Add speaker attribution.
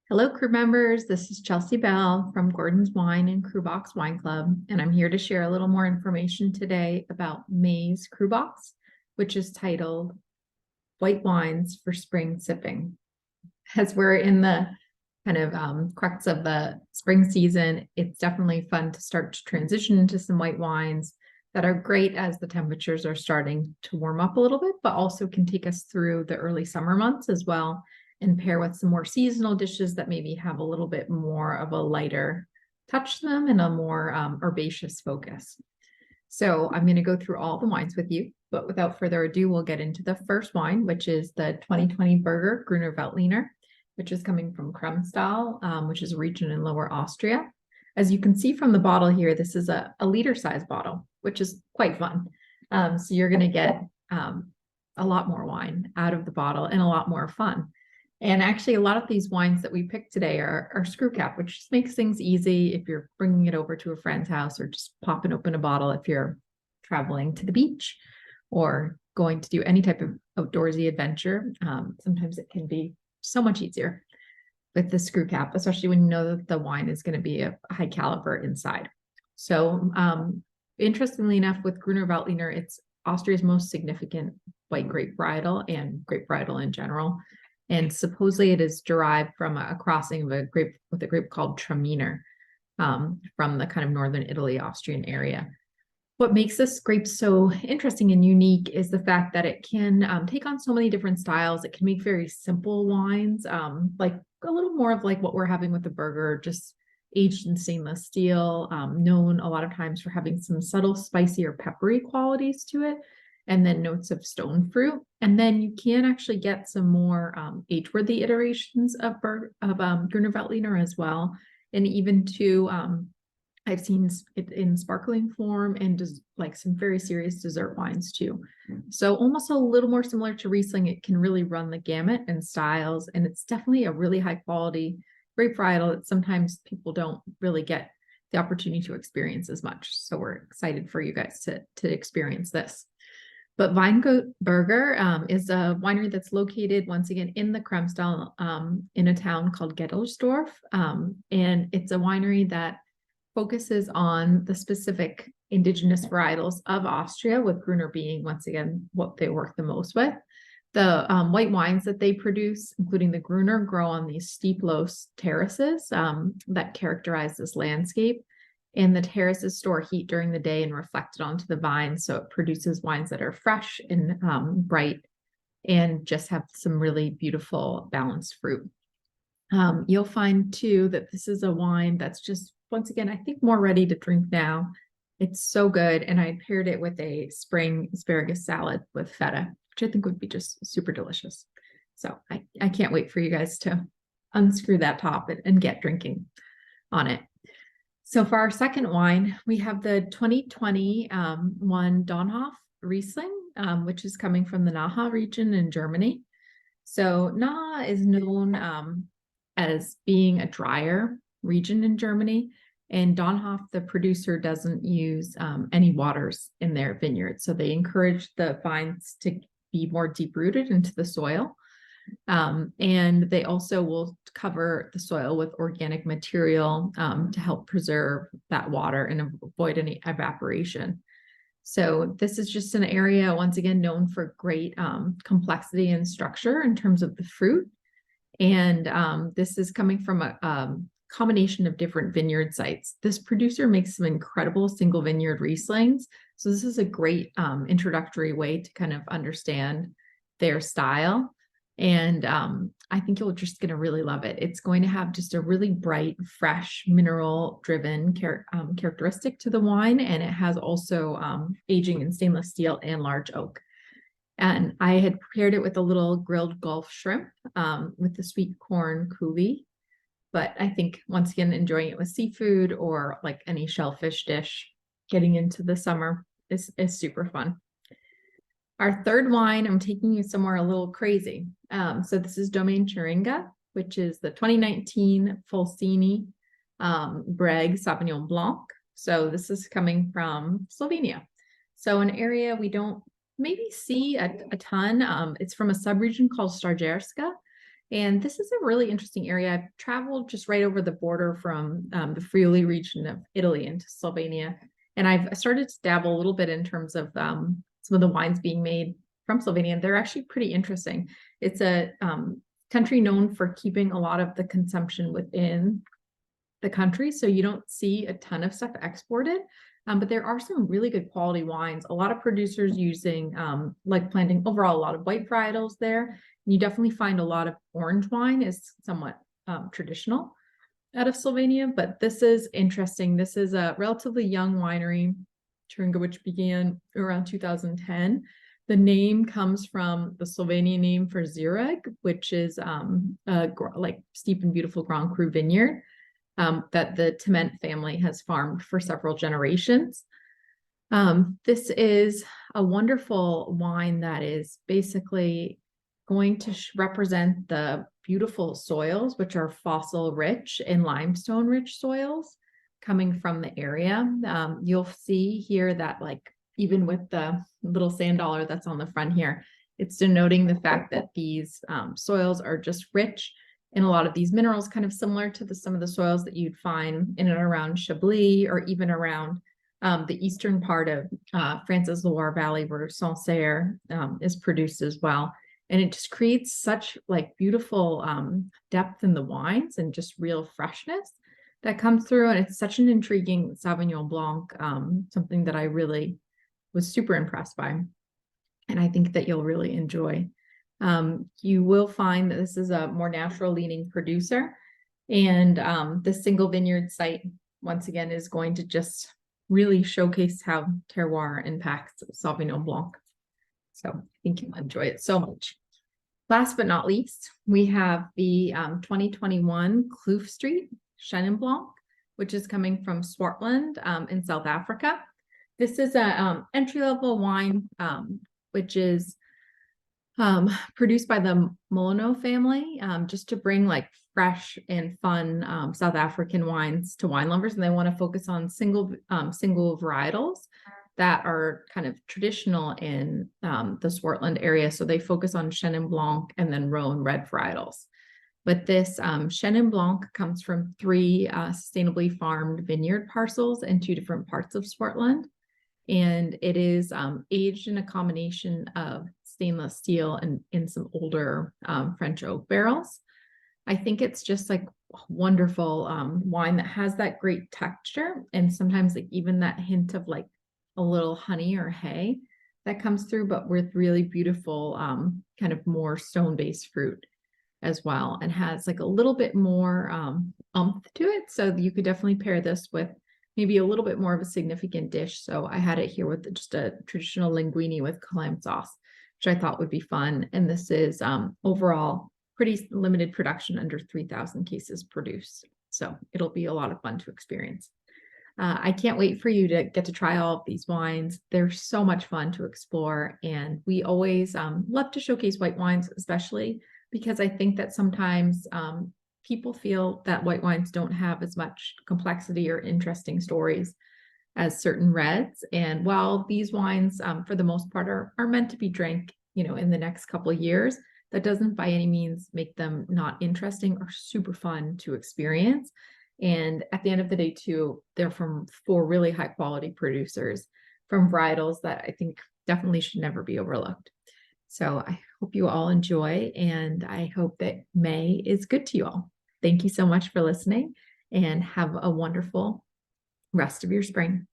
Speaker 1: Hello, crew members. This is Chelsea Bell from Gordon's Wine and Crew Box Wine Club, and I'm here to share a little more information today about May's Crew Box, which is titled White Wines for Spring Sipping. As we're in the kind of crux of the spring season, it's definitely fun to start to transition into some white wines that are great as the temperatures are starting to warm up a little bit, but also can take us through the early summer months as well and pair with some more seasonal dishes that maybe have a little bit more of a lighter touch to them and a more herbaceous focus. So I'm going to go through all the wines with you, but without further ado, we'll get into the first wine, which is the 2020 Berger Gruner Veltliner, which is coming from Kremstal, which is a region in Lower Austria. As you can see from the bottle here, this is a liter size bottle, which is quite fun. So you're going to get a lot more wine out of the bottle and a lot more fun. And actually, a lot of these wines that we picked today are screw cap, which just makes things easy if you're bringing it over to a friend's house or just popping open a bottle if you're traveling to the beach or going to do any type of outdoorsy adventure. Sometimes it can be so much easier with the screw cap, especially when you know that the wine is going to be a high caliber inside. So interestingly enough, with Gruner Veltliner, it's Austria's most significant white grape varietal and grape varietal in general. And supposedly it is derived from a crossing of a grape with a grape called Traminer from the kind of northern Italy, Austrian area. What makes this grape so interesting and unique is the fact that it can take on so many different styles. It can make very simple wines, like a little more of like what we're having with the Berger, just aged in stainless steel, known a lot of times for having some subtle spicy or peppery qualities to it, and then notes of stone fruit. And then you can actually get some more age-worthy iterations of Gruner Veltliner as well. And even to, I've seen it in sparkling form and just like some very serious dessert wines too. So almost a little more similar to Riesling. It can really run the gamut in styles, and it's definitely a really high quality grape varietal that sometimes people don't really get the opportunity to experience as much. So we're excited for you guys to experience this. But Weinberger is a winery that's located once again in the Kremstal in a town called Gettelsdorf. And it's a winery that focuses on the specific indigenous varietals of Austria, with Gruner being once again what they work the most with. The white wines that they produce, including the Gruner, grow on these steep, low terraces that characterize this landscape. And the terraces store heat during the day and reflect it onto the vines. So it produces wines that are fresh and bright and just have some really beautiful balanced fruit. You'll find too that this is a wine that's just, once again, I think more ready to drink now. It's so good. And I paired it with a spring asparagus salad with feta, which I think would be just super delicious. So I can't wait for you guys to unscrew that top and get drinking on it. So for our second wine, we have the 2020 one Donhof Riesling, which is coming from the Nahe region in Germany. So Nahe is known as being a drier region in Germany, and Donhof, the producer, doesn't use any waters in their vineyards. So they encourage the vines to be more deep rooted into the soil. And they also will cover the soil with organic material to help preserve that water and avoid any evaporation. So this is just an area, once again, known for great complexity and structure in terms of the fruit. And this is coming from a combination of different vineyard sites. This producer makes some incredible single vineyard Rieslings. So this is a great introductory way to kind of understand their style. And I think you're just going to really love it. It's going to have just a really bright, fresh, mineral-driven characteristic to the wine. And it has also aging in stainless steel and large oak. And I had prepared it with a little grilled Gulf shrimp with the sweet corn coulis. But I think, once again, enjoying it with seafood or like any shellfish dish getting into the summer is super fun. Our third wine, I'm taking you somewhere a little crazy. So this is Domaine Thuringia, which is the 2019 Fulcini Breg Sauvignon Blanc. So this is coming from Slovenia. So an area we don't maybe see a ton. It's from a subregion called Starjerska. And this is a really interesting area. I've traveled just right over the border from the Friuli region of Italy into Slovenia. And I've started to dabble a little bit in terms of some of the wines being made from Slovenia. They're actually pretty interesting. It's a country known for keeping a lot of the consumption within the country. So you don't see a ton of stuff exported. But there are some really good quality wines. A lot of producers using like planting overall a lot of white varietals there. You definitely find a lot of orange wine is somewhat traditional out of Slovenia, but this is interesting. This is a relatively young winery, Turinga, which began around 2010. The name comes from the Slovenian name for Zireg, which is like steep and beautiful Grand Cru vineyard that the Tement family has farmed for several generations. This is a wonderful wine that is basically going to represent the beautiful soils, which are fossil rich and limestone rich soils coming from the area. You'll see here that like even with the little sand dollar that's on the front here, it's denoting the fact that these soils are just rich in a lot of these minerals, kind of similar to some of the soils that you'd find in and around Chablis or even around the eastern part of France's Loire Valley where Sancerre is produced as well. And it just creates such like beautiful depth in the wines and just real freshness that comes through. And it's such an intriguing Sauvignon Blanc, something that I really was super impressed by. And I think that you'll really enjoy. You will find that this is a more natural leaning producer. And the single vineyard site, once again, is going to just really showcase how terroir impacts Sauvignon Blanc. So I think you'll enjoy it so much. Last but not least, we have the 2021 Kloof Street Chenin Blanc, which is coming from Swartland in South Africa. This is a entry-level wine, which is produced by the Molyneux family, just to bring like fresh and fun South African wines to wine lovers. And they want to focus on single varietals that are kind of traditional in the Swartland area. So they focus on Chenin Blanc and then Rhone red varietals. But this Chenin Blanc comes from 3 sustainably farmed vineyard parcels in 2 different parts of Swartland. And it is aged in a combination of stainless steel and in some older French oak barrels. I think it's just like wonderful wine that has that great texture and sometimes like even that hint of like a little honey or hay that comes through, but with really beautiful kind of more stone-based fruit as well, and has like a little bit more umph to it. So you could definitely pair this with maybe a little bit more of a significant dish. So I had it here with just a traditional linguine with clam sauce, which I thought would be fun. And this is overall pretty limited production, under 3,000 cases produced. So it'll be a lot of fun to experience. I can't wait for you to get to try all of these wines. They're so much fun to explore. And we always love to showcase white wines, especially because I think that sometimes people feel that white wines don't have as much complexity or interesting stories as certain reds. And while these wines, for the most part, are meant to be drank, in the next couple of years, that doesn't by any means make them not interesting or super fun to experience. And at the end of the day, too, they're from 4 really high quality producers from varietals that I think definitely should never be overlooked. So I hope you all enjoy, and I hope that May is good to you all. Thank you so much for listening, and have a wonderful rest of your spring.